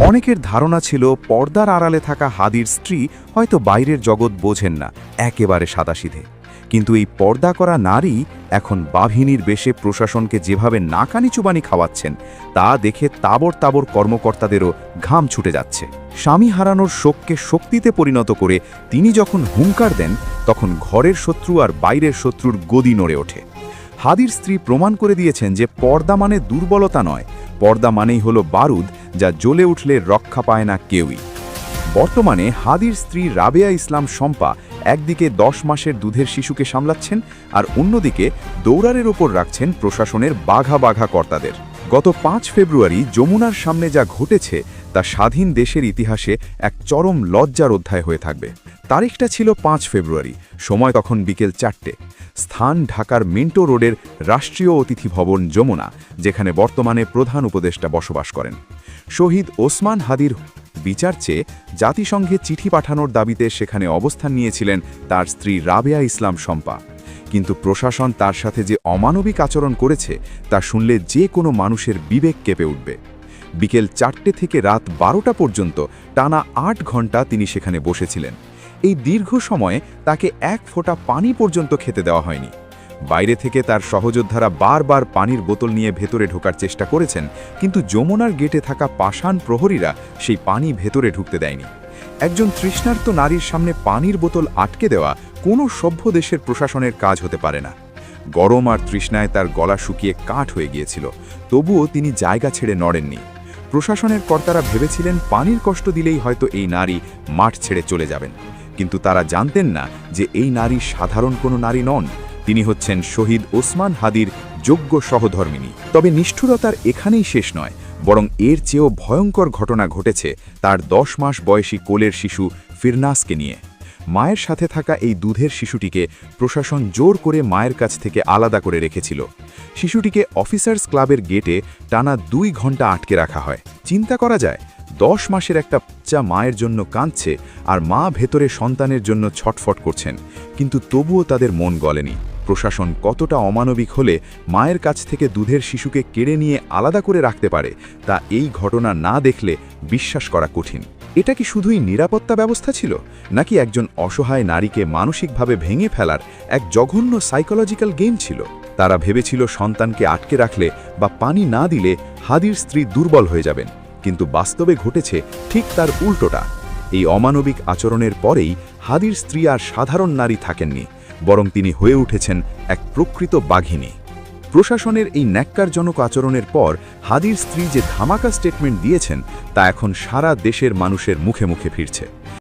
অনেকের ধারণা ছিল পর্দার আড়ালে থাকা হাদির স্ত্রী হয়তো বাইরের জগৎ বোঝেন না, একেবারে সাদাসিধে। কিন্তু এই পর্দা করা নারী এখন বাঘিনীর বেশে প্রশাসনকে যেভাবে নাকানি চুবানি খাওয়াচ্ছেন তা দেখে তাবর তাবর কর্মকর্তাদেরও ঘাম ছুটে যাচ্ছে। স্বামী হারানোর শোককে শক্তিতে পরিণত করে তিনি যখন হুঙ্কার দেন, তখন ঘরের শত্রু আর বাইরের শত্রুর গদি নড়ে ওঠে। হাদির স্ত্রী প্রমাণ করে দিয়েছেন যে পর্দা মানে দুর্বলতা নয়, পর্দা মানেই হলো বারুদ, যা জ্বলে উঠলে রক্ষা পায় না কেউই। বর্তমানে হাদির স্ত্রী রাবেয়া ইসলাম শম্পা একদিকে 10 মাসের দুধের শিশুকে সামলাচ্ছেন, আর অন্যদিকে দৌড়ারের ওপর রাখছেন প্রশাসনের বাঘা বাঘা কর্তাদের। গত 5 ফেব্রুয়ারি যমুনার সামনে যা ঘটেছে তা স্বাধীন দেশের ইতিহাসে এক চরম লজ্জার অধ্যায় হয়ে থাকবে। তারিখটা ছিল 5 ফেব্রুয়ারি, সময় তখন বিকেল 4টে। স্থান ঢাকার মিন্টো রোডের রাষ্ট্রীয় অতিথি ভবন যমুনা, যেখানে বর্তমানে প্রধান উপদেষ্টা বসবাস করেন। শহীদ ওসমান হাদির বিচার চেয়ে জাতিসংঘে চিঠি পাঠানোর দাবিতে সেখানে অবস্থান নিয়েছিলেন তার স্ত্রী রাবেয়া ইসলাম শম্পা। কিন্তু প্রশাসন তার সাথে যে অমানবিক আচরণ করেছে তা শুনলে যে কোনো মানুষের বিবেক কেঁপে উঠবে। বিকেল 4টে থেকে রাত 12টা পর্যন্ত টানা 8 ঘন্টা তিনি সেখানে বসেছিলেন। এই দীর্ঘ সময়ে তাকে এক ফোঁটা পানি পর্যন্ত খেতে দেওয়া হয়নি। বাইরে থেকে তার সহযোদ্ধারা বারবার পানির বোতল নিয়ে ভেতরে ঢোকার চেষ্টা করেছেন, কিন্তু যমুনার গেটে থাকা পাষাণ প্রহরীরা সেই পানি ভেতরে ঢুকতে দেয়নি। একজন তৃষ্ণার্ত নারীর সামনে পানির বোতল আটকে দেওয়া কোনো সভ্য দেশের প্রশাসনের কাজ হতে পারে না। গরম আর তৃষ্ণায় তার গলা শুকিয়ে কাঠ হয়ে গিয়েছিল, তবুও তিনি জায়গা ছেড়ে নড়েননি। প্রশাসনের কর্তারা ভেবেছিলেন পানির কষ্ট দিলেই হয়তো এই নারী মাঠ ছেড়ে চলে যাবেন, কিন্তু তারা জানতেন না যে এই নারী সাধারণ কোনো নারী নন, তিনি হচ্ছেন শহীদ ওসমান হাদির যোগ্য সহধর্মিনী। তবে নিষ্ঠুরতার এখানেই শেষ নয়, বরং এর চেয়েও ভয়ঙ্কর ঘটনা ঘটেছে তার 10 মাস বয়সী কোলের শিশু ফিরনাসকে নিয়ে। মায়ের সাথে থাকা এই দুধের শিশুটিকে প্রশাসন জোর করে মায়ের কাছ থেকে আলাদা করে রেখেছিল। শিশুটিকে অফিসার্স ক্লাবের গেটে টানা 2 ঘন্টা আটকে রাখা হয়। চিন্তা করা যায়, 10 মাসের একটা বাচ্চা মায়ের জন্য কাঁদছে আর মা ভেতরে সন্তানের জন্য ছটফট করছেন, কিন্তু তবুও তাদের মন গলেনি। প্রশাসন কতটা অমানবিক হলে মায়ের কাছ থেকে দুধের শিশুকে কেড়ে নিয়ে আলাদা করে রাখতে পারে তা এই ঘটনা না দেখলে বিশ্বাস করা কঠিন। এটা কি শুধুই নিরাপত্তা ব্যবস্থা ছিল, নাকি একজন অসহায় নারীকে মানসিকভাবে ভেঙে ফেলার এক জঘন্য সাইকোলজিক্যাল গেম ছিল? তারা ভেবেছিল সন্তানকে আটকে রাখলে বা পানি না দিলে হাদির স্ত্রী দুর্বল হয়ে যাবেন, কিন্তু বাস্তবে ঘটেছে ঠিক তার উল্টোটা। এই অমানবিক আচরণের পরেই হাদির স্ত্রী আর সাধারণ নারী থাকেননি, বরং তিনি হয়ে উঠেছেন এক প্রকৃত বাঘিনী। প্রশাসনের এই ন্যাক্কারজনক আচরণের পর হাদির স্ত্রী যে ধামাকা স্টেটমেন্ট দিয়েছেন তা এখন সারা দেশের মানুষের মুখে মুখে ফিরছে।